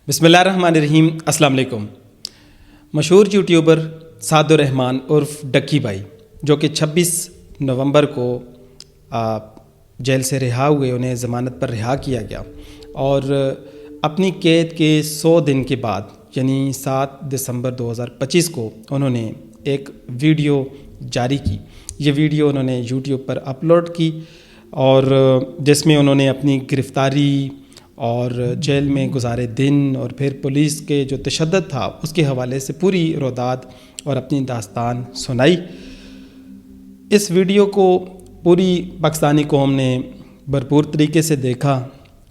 بسم اللہ الرحمن الرحیم۔ السلام علیکم۔ مشہور یوٹیوبر سعد الرحمان عرف ڈکی بھائی جو کہ 26 نومبر کو جیل سے رہا ہوئے، انہیں ضمانت پر رہا کیا گیا اور اپنی قید کے 100 دن کے بعد یعنی 7 دسمبر 2025 کو انہوں نے ایک ویڈیو جاری کی۔ یہ ویڈیو انہوں نے یوٹیوب پر اپلوڈ کی اور جس میں انہوں نے اپنی گرفتاری اور جیل میں گزارے دن اور پھر پولیس کے جو تشدد تھا اس کے حوالے سے پوری روداد اور اپنی داستان سنائی۔ اس ویڈیو کو پوری پاکستانی قوم نے بھرپور طریقے سے دیکھا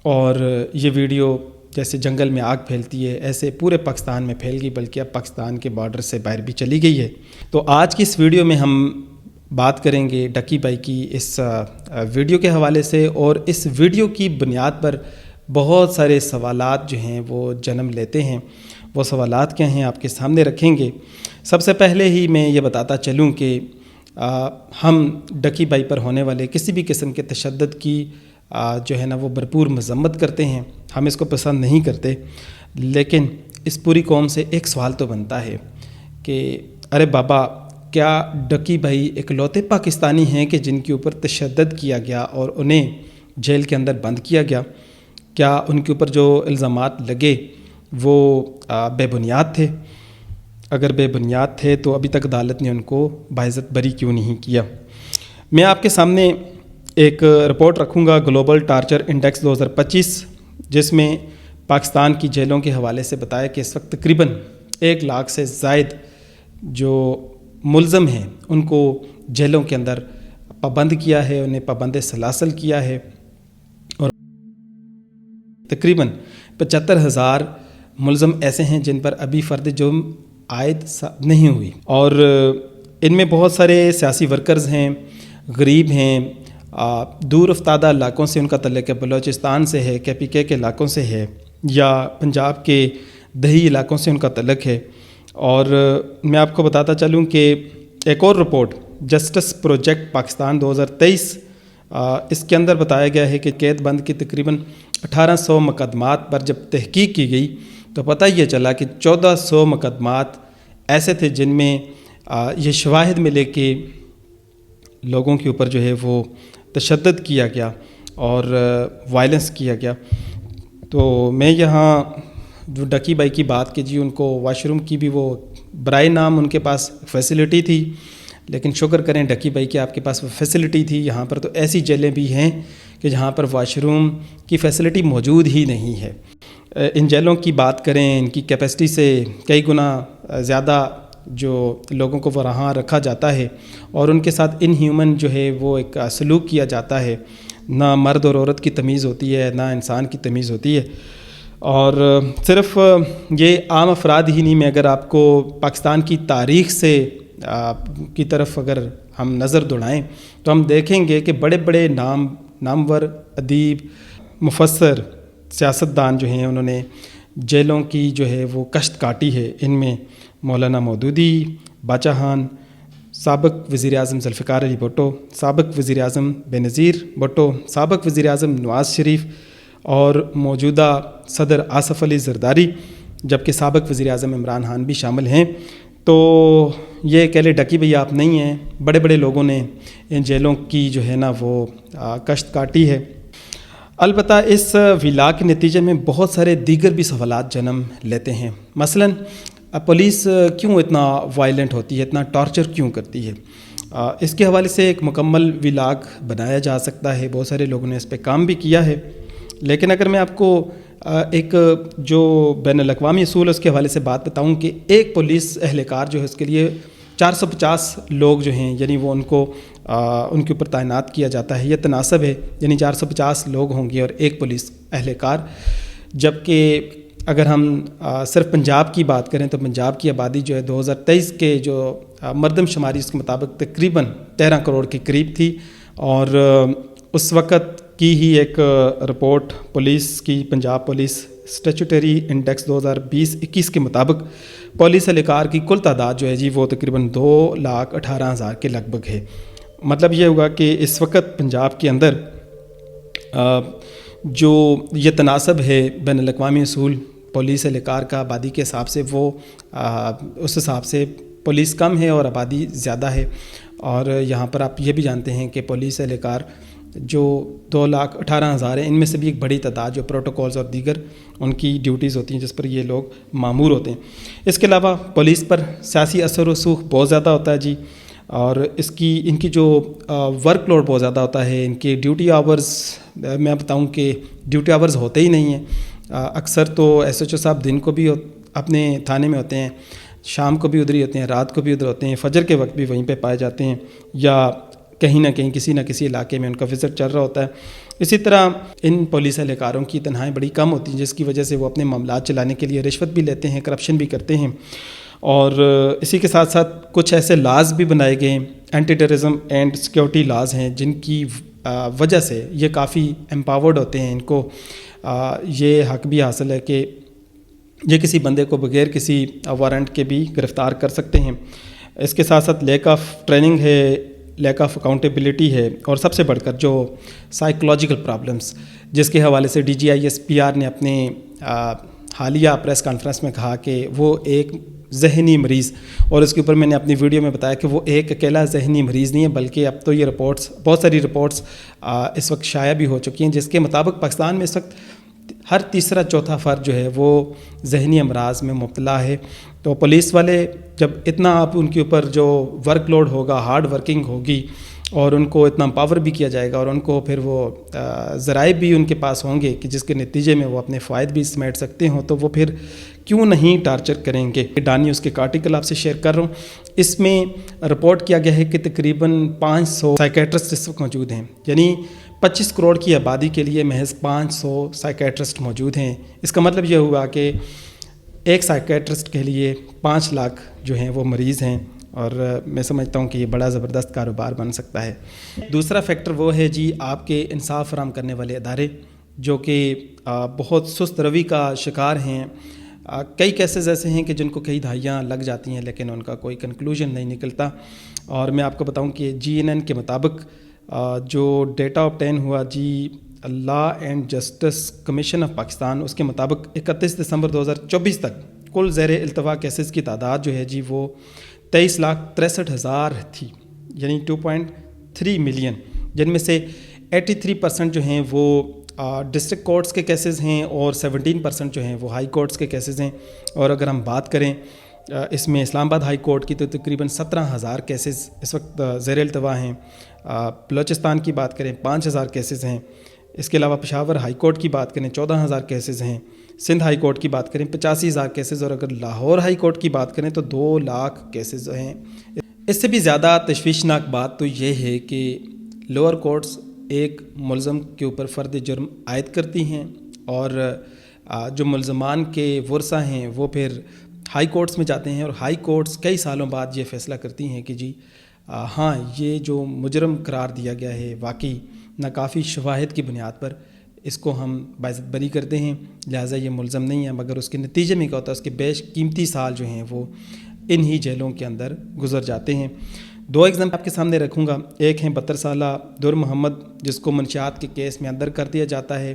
اور یہ ویڈیو جیسے جنگل میں آگ پھیلتی ہے ایسے پورے پاکستان میں پھیل گئی، بلکہ اب پاکستان کے بارڈر سے باہر بھی چلی گئی ہے۔ تو آج کی اس ویڈیو میں ہم بات کریں گے ڈکی بھائی کی اس ویڈیو کے حوالے سے، اور اس ویڈیو کی بنیاد پر بہت سارے سوالات جو ہیں وہ جنم لیتے ہیں۔ وہ سوالات کیا ہیں آپ کے سامنے رکھیں گے۔ سب سے پہلے ہی میں یہ بتاتا چلوں کہ ہم ڈکی بھائی پر ہونے والے کسی بھی قسم کے تشدد کی جو ہے نا وہ بھرپور مذمت کرتے ہیں، ہم اس کو پسند نہیں کرتے، لیکن اس پوری قوم سے ایک سوال تو بنتا ہے کہ ارے بابا، کیا ڈکی بھائی اکلوتے پاکستانی ہیں کہ جن کے اوپر تشدد کیا گیا اور انہیں جیل کے اندر بند کیا گیا؟ کیا ان کے اوپر جو الزامات لگے وہ بے بنیاد تھے؟ اگر بے بنیاد تھے تو ابھی تک عدالت نے ان کو باعزت بری کیوں نہیں کیا؟ میں آپ کے سامنے ایک رپورٹ رکھوں گا، گلوبل ٹارچر انڈیکس 2025، جس میں پاکستان کی جیلوں کے حوالے سے بتایا کہ اس وقت تقریباً 1 لاکھ سے زائد جو ملزم ہیں ان کو جیلوں کے اندر پابند کیا ہے، انہیں پابند سلاسل کیا ہے، اور تقریباً 75,000 ملزم ایسے ہیں جن پر ابھی فرد جرم عائد نہیں ہوئی، اور ان میں بہت سارے سیاسی ورکرز ہیں، غریب ہیں، دور افتادہ علاقوں سے ان کا تعلق ہے، بلوچستان سے ہے، KPK کے علاقوں سے ہے، یا پنجاب کے دیہی علاقوں سے ان کا تعلق ہے۔ اور میں آپ کو بتاتا چلوں کہ ایک اور رپورٹ جسٹس پروجیکٹ پاکستان 2023، اس کے اندر بتایا گیا ہے کہ قید بند کی تقریباً 1800 مقدمات پر جب تحقیق کی گئی تو پتہ یہ چلا کہ 1400 مقدمات ایسے تھے جن میں یہ شواہد ملے کہ لوگوں کے اوپر جو ہے وہ تشدد کیا گیا اور وائلنس کیا گیا۔ تو میں یہاں جو ڈکی بھائی کی بات کی، ان کو واش روم کی بھی وہ برائے نام ان کے پاس فیسلٹی تھی، لیکن شکر کریں ڈکی بھائی کہ آپ کے پاس وہ فیسلٹی تھی۔ یہاں پر تو ایسی جیلیں بھی ہیں کہ جہاں پر واش روم کی فیسلٹی موجود ہی نہیں ہے۔ ان جیلوں کی بات کریں، ان کی کیپیسٹی سے کئی گنا زیادہ جو لوگوں کو وہاں رکھا جاتا ہے، اور ان کے ساتھ ان ہیومن جو ہے وہ ایک سلوک کیا جاتا ہے، نہ مرد اور عورت کی تمیز ہوتی ہے، نہ انسان کی تمیز ہوتی ہے۔ اور صرف یہ عام افراد ہی نہیں، میں اگر آپ کو پاکستان کی تاریخ سے کی طرف اگر ہم نظر دوڑائیں تو ہم دیکھیں گے کہ بڑے بڑے نامور ادیب، مفسر، سیاستدان جو ہیں انہوں نے جیلوں کی جو ہے وہ کشت کاٹی ہے۔ ان میں مولانا مودودی، باچا خان، سابق وزیر اعظم ذوالفقار علی بھٹو، سابق وزیر اعظم بینظیر بھٹو، سابق وزیر اعظم نواز شریف اور موجودہ صدر آصف علی زرداری، جبکہ سابق وزیر اعظم عمران خان بھی شامل ہیں۔ تو یہ اکیلے ڈکی بھئی آپ نہیں ہیں، بڑے بڑے لوگوں نے ان جیلوں کی جو ہے نا وہ کشت کاٹی ہے۔ البتہ اس ویلاگ کے نتیجے میں بہت سارے دیگر بھی سوالات جنم لیتے ہیں۔ مثلاً پولیس کیوں اتنا وائلنٹ ہوتی ہے، اتنا ٹارچر کیوں کرتی ہے؟ اس کے حوالے سے ایک مکمل ویلاگ بنایا جا سکتا ہے، بہت سارے لوگوں نے اس پہ کام بھی کیا ہے، لیکن اگر میں آپ کو ایک جو بین الاقوامی اصول ہے اس کے حوالے سے بات بتاؤں کہ ایک پولیس اہلکار جو ہے اس کے لیے 450 لوگ جو ہیں یعنی وہ ان کے اوپر تعینات کیا جاتا ہے، یہ تناسب ہے، یعنی 450 لوگ ہوں گے اور ایک پولیس اہلکار۔ جبکہ اگر ہم صرف پنجاب کی بات کریں تو پنجاب کی آبادی جو ہے 2023 کے جو مردم شماری اس کے مطابق تقریباً 13 کروڑ کے قریب تھی، اور اس وقت کی ہی ایک رپورٹ پولیس کی، پنجاب پولیس اسٹیچوٹری انڈیکس 2020-21 کے مطابق پولیس اہلکار کی کل تعداد جو ہے جی وہ تقریباً 2,18,000 کے لگ بھگ ہے۔ مطلب یہ ہوگا کہ اس وقت پنجاب کے اندر جو یہ تناسب ہے بین الاقوامی اصول پولیس اہلکار کا آبادی کے حساب سے وہ اس حساب سے پولیس کم ہے اور آبادی زیادہ ہے. اور یہاں پر آپ یہ بھی جانتے ہیں کہ پولیس اہلکار جو 2,18,000 ہیں، ان میں سے بھی ایک بڑی تعداد جو پروٹوکولز اور دیگر ان کی ڈیوٹیز ہوتی ہیں جس پر یہ لوگ مامور ہوتے ہیں. اس کے علاوہ پولیس پر سیاسی اثر و رسوخ بہت زیادہ ہوتا ہے جی، اور ان کی جو ورک لوڈ بہت زیادہ ہوتا ہے. ان کے ڈیوٹی آورز میں بتاؤں کہ ڈیوٹی آورز ہوتے ہی نہیں ہیں. اکثر تو ایس ایچ او صاحب دن کو بھی اپنے تھانے میں ہوتے ہیں، شام کو بھی ادھر ہی ہوتے ہیں، رات کو بھی ادھر ہوتے ہیں، فجر کے وقت بھی وہیں پہ پائے جاتے ہیں، یا کہیں نہ کہیں کسی نہ کسی علاقے میں ان کا وزٹ چل رہا ہوتا ہے. اسی طرح ان پولیس اہلکاروں کی تنخواہیں بڑی کم ہوتی ہیں، جس کی وجہ سے وہ اپنے معاملات چلانے کے لیے رشوت بھی لیتے ہیں، کرپشن بھی کرتے ہیں. اور اسی کے ساتھ ساتھ کچھ ایسے لاز بھی بنائے گئے ہیں، anti terrorism and security laws ہیں، جن کی وجہ سے یہ کافی امپاورڈ ہوتے ہیں. ان کو یہ حق بھی حاصل ہے کہ یہ کسی بندے کو بغیر کسی وارنٹ کے بھی گرفتار کر سکتے ہیں. اس کے ساتھ ساتھ لیک آف ٹریننگ ہے، لیک آف اکاؤنٹیبلٹی ہے، اور سب سے بڑھ کر جو سائیکولوجیکل پرابلمس، جس کے حوالے سے DGISPR نے اپنے حالیہ پریس کانفرنس میں کہا کہ وہ ایک ذہنی مریض، اور اس کے اوپر میں نے اپنی ویڈیو میں بتایا کہ وہ ایک اکیلا ذہنی مریض نہیں ہے، بلکہ اب تو یہ رپورٹس، بہت ساری رپورٹس اس وقت شائع بھی ہو چکی ہیں، جس کے مطابق پاکستان میں اس وقت ہر تیسرا چوتھا فرد جو ہے وہ ذہنی امراض میں مبتلا ہے. تو پولیس والے جب اتنا آپ ان کے اوپر جو ورک لوڈ ہوگا، ہارڈ ورکنگ ہوگی، اور ان کو اتنا پاور بھی کیا جائے گا، اور ان کو پھر وہ ذرائع بھی ان کے پاس ہوں گے کہ جس کے نتیجے میں وہ اپنے فوائد بھی سمیٹ سکتے ہوں، تو وہ پھر کیوں نہیں ٹارچر کریں گے. ڈان نیوز کے ایک آرٹیکل آپ سے شیئر کر رہا ہوں. اس میں رپورٹ کیا گیا ہے کہ تقریباً 500 سائیکیٹرسٹ اس وقت موجود ہیں، یعنی 25 کروڑ کی آبادی کے لیے محض 500 سائیکیٹرسٹ موجود ہیں. اس کا مطلب یہ ہوا کہ ایک سائیکیٹرسٹ کے لیے 5 لاکھ جو ہیں وہ مریض ہیں، اور میں سمجھتا ہوں کہ یہ بڑا زبردست کاروبار بن سکتا ہے. دوسرا فیکٹر وہ ہے جی آپ کے انصاف فراہم کرنے والے ادارے، جو کہ بہت سست روی کا شکار ہیں. کئی کیسز ایسے ہیں کہ جن کو کئی دہائیاں لگ جاتی ہیں لیکن ان کا کوئی کنکلوژن نہیں نکلتا. اور میں آپ کو بتاؤں کہ GNN کے مطابق جو ڈیٹا آبٹین ہوا جی law and justice commission of Pakistan, اس کے مطابق 31 دسمبر 2024 تک کل زیر التوا کیسز کی تعداد جو ہے جی وہ 23,63,000 تھی، یعنی 2.3 ملین، جن میں سے 83% جو ہیں وہ ڈسٹرکٹ کورٹس کے کیسز ہیں، اور 17% جو ہیں وہ ہائی کورٹس کے کیسز ہیں. اور اگر ہم بات کریں اس میں اسلام آباد ہائی کورٹ کی، تو تقریباً 17,000 کیسز اس وقت زیر التوا ہیں. بلوچستان کی بات کریں 5,000 کیسز ہیں. اس کے علاوہ پشاور ہائی کورٹ کی بات کریں 14,000 کیسز ہیں. سندھ ہائی کورٹ کی بات کریں 85,000 کیسز، اور اگر لاہور ہائی کورٹ کی بات کریں تو 2 لاکھ کیسز ہیں. اس سے بھی زیادہ تشویشناک بات تو یہ ہے کہ لوور کورٹس ایک ملزم کے اوپر فرد جرم عائد کرتی ہیں، اور جو ملزمان کے ورثہ ہیں وہ پھر ہائی کورٹس میں جاتے ہیں، اور ہائی کورٹس کئی سالوں بعد یہ فیصلہ کرتی ہیں کہ جی ہاں یہ جو مجرم قرار دیا گیا ہے واقعی ناکافی شواہد کی بنیاد پر اس کو ہم باعزت بری کرتے ہیں، لہٰذا یہ ملزم نہیں ہے. مگر اس کے نتیجے میں کیا ہوتا ہے، اس کے بیش قیمتی سال جو ہیں وہ انہی جیلوں کے اندر گزر جاتے ہیں. 2 ایگزامپل آپ کے سامنے رکھوں گا. ایک ہیں 72 سالہ در محمد، جس کو منشیات کے کیس میں اندر کر دیا جاتا ہے،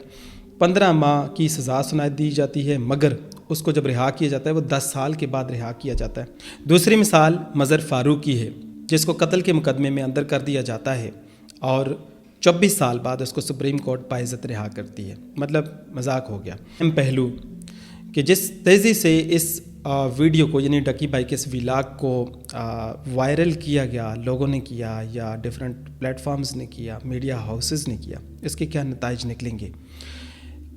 15 ماہ کی سزا سنائی دی جاتی ہے، مگر اس کو جب رہا کیا جاتا ہے وہ 10 سال کے بعد رہا کیا جاتا ہے. دوسری مثال مظہر فاروق کی ہے، جس کو قتل کے مقدمے میں اندر کر دیا جاتا ہے، اور 24 سال بعد اس کو سپریم کورٹ باعزت رہا کرتی ہے. مطلب مذاق ہو گیا. پہلو کہ جس تیزی سے اس ویڈیو کو، یعنی ڈکی بھائی کے اس ویلاگ کو وائرل کیا گیا، لوگوں نے کیا یا ڈیفرنٹ پلیٹ فارمز نے کیا، میڈیا ہاؤسز نے کیا، اس کے کیا نتائج نکلیں گے؟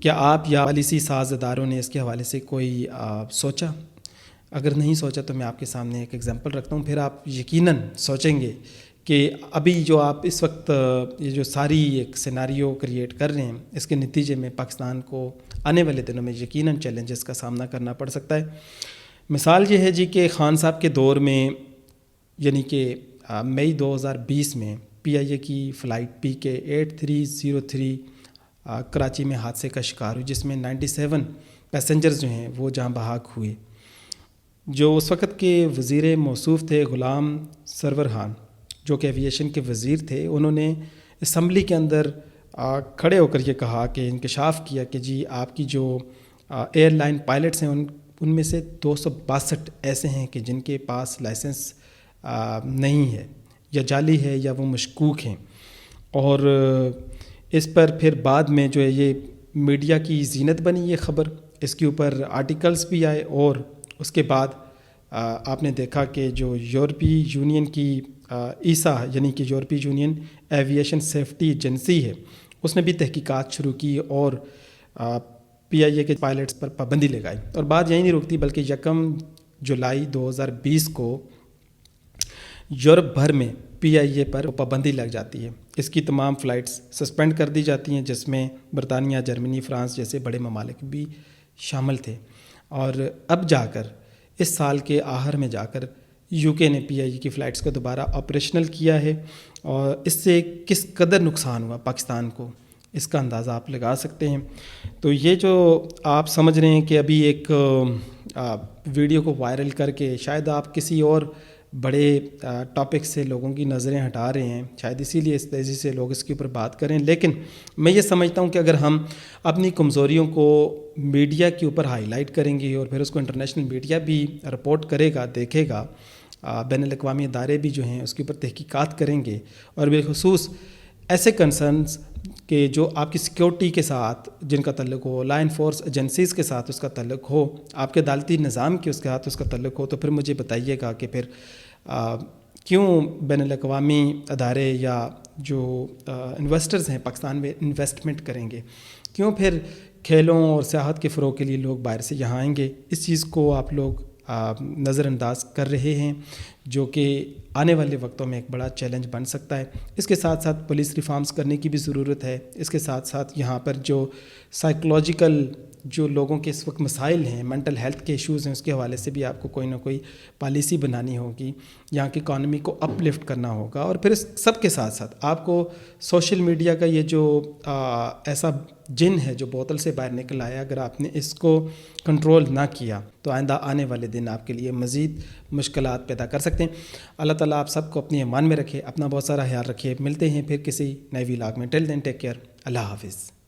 کیا آپ یا پالیسی ساز اداروں نے اس کے حوالے سے کوئی سوچا؟ اگر نہیں سوچا تو میں آپ کے سامنے ایک ایگزامپل رکھتا ہوں، پھر آپ یقیناً سوچیں گے کہ ابھی جو آپ اس وقت یہ جو ساری ایک سیناریو کریٹ کر رہے ہیں، اس کے نتیجے میں پاکستان کو آنے والے دنوں میں یقیناً چیلنجز کا سامنا کرنا پڑ سکتا ہے. مثال یہ ہے جی کہ خان صاحب کے دور میں، یعنی کہ مئی 2020 میں PIA کی فلائٹ PK 8303 کراچی میں حادثے کا شکار ہوئی، جس میں 97 پیسنجرز جو ہیں وہ جاں بحق ہوئے. جو اس وقت کے وزیر موصوف تھے غلام سرور خان، جو کہ ایوییشن کے وزیر تھے، انہوں نے اسمبلی کے اندر کھڑے ہو کر یہ کہا کہ انکشاف کیا کہ جی آپ کی جو ایئر لائن پائلٹس ہیں ان میں سے 262 ایسے ہیں کہ جن کے پاس لائسنس نہیں ہے یا جعلی ہے یا وہ مشکوک ہیں. اور اس پر پھر بعد میں جو ہے یہ میڈیا کی زینت بنی یہ خبر، اس کے اوپر آرٹیکلز بھی آئے، اور اس کے بعد آپ نے دیکھا کہ جو یورپی یونین کی ایسا یعنی کہ یورپی یونین ایویشن سیفٹی ایجنسی ہے، اس نے بھی تحقیقات شروع کی اور پی آئی اے کے پائلٹس پر پابندی لگائی. اور بات یہی نہیں رکتی بلکہ 1 جولائی 2020 کو یورپ بھر میں پی آئی اے پر پابندی لگ جاتی ہے. اس کی تمام فلائٹس سسپینڈ کر دی جاتی ہیں، جس میں برطانیہ، جرمنی، فرانس جیسے بڑے ممالک بھی شامل تھے. اور اب جا کر اس سال کے آخر میں جا کر یو کے نے پی آئی اے کی فلائٹس کو دوبارہ آپریشنل کیا ہے. اور اس سے کس قدر نقصان ہوا پاکستان کو، اس کا اندازہ آپ لگا سکتے ہیں. تو یہ جو آپ سمجھ رہے ہیں کہ ابھی ایک ویڈیو کو وائرل کر کے شاید آپ کسی اور بڑے ٹاپک سے لوگوں کی نظریں ہٹا رہے ہیں، شاید اسی لیے اس تیزی سے لوگ اس کے اوپر بات کریں. لیکن میں یہ سمجھتا ہوں کہ اگر ہم اپنی کمزوریوں کو میڈیا کے اوپر ہائی لائٹ کریں گے اور پھر اس کو انٹرنیشنل میڈیا بھی رپورٹ کرے گا، دیکھے گا، بین الاقوامی ادارے بھی جو ہیں اس کے اوپر تحقیقات کریں گے، اور بالخصوص ایسے کنسرنز کہ جو آپ کی سیکیورٹی کے ساتھ جن کا تعلق ہو، لا انفورس ایجنسیز کے ساتھ اس کا تعلق ہو، آپ کے عدالتی نظام کے اس کے ساتھ اس کا تعلق ہو، تو پھر مجھے بتائیے گا کہ پھر کیوں بین الاقوامی ادارے یا جو انویسٹرز ہیں پاکستان میں انویسٹمنٹ کریں گے، کیوں پھر کھیلوں اور سیاحت کے فروغ کے لیے لوگ باہر سے یہاں آئیں گے. اس چیز کو آپ لوگ نظر انداز کر رہے ہیں، جو کہ آنے والے وقتوں میں ایک بڑا چیلنج بن سکتا ہے. اس کے ساتھ ساتھ پولیس ریفارمز کرنے کی بھی ضرورت ہے. اس کے ساتھ ساتھ یہاں پر جو سائیکولوجیکل جو لوگوں کے اس وقت مسائل ہیں، مینٹل ہیلتھ کے ایشوز ہیں، اس کے حوالے سے بھی آپ کو کوئی نہ کوئی پالیسی بنانی ہوگی. یہاں کی اکانومی کو اپ لفٹ کرنا ہوگا. اور پھر اس سب کے ساتھ ساتھ آپ کو سوشل میڈیا کا یہ جو ایسا جن ہے جو بوتل سے باہر نکل آیا، اگر آپ نے اس کو کنٹرول نہ کیا تو آئندہ آنے والے دن آپ کے لیے مزید مشکلات پیدا کر سکتے ہیں. اللہ تعالیٰ آپ سب کو اپنی ایمان میں رکھے، اپنا بہت سارا خیال رکھے. ملتے ہیں پھر کسی نئے ولاگ میں. ٹل دین ٹیک کیئر. اللہ حافظ.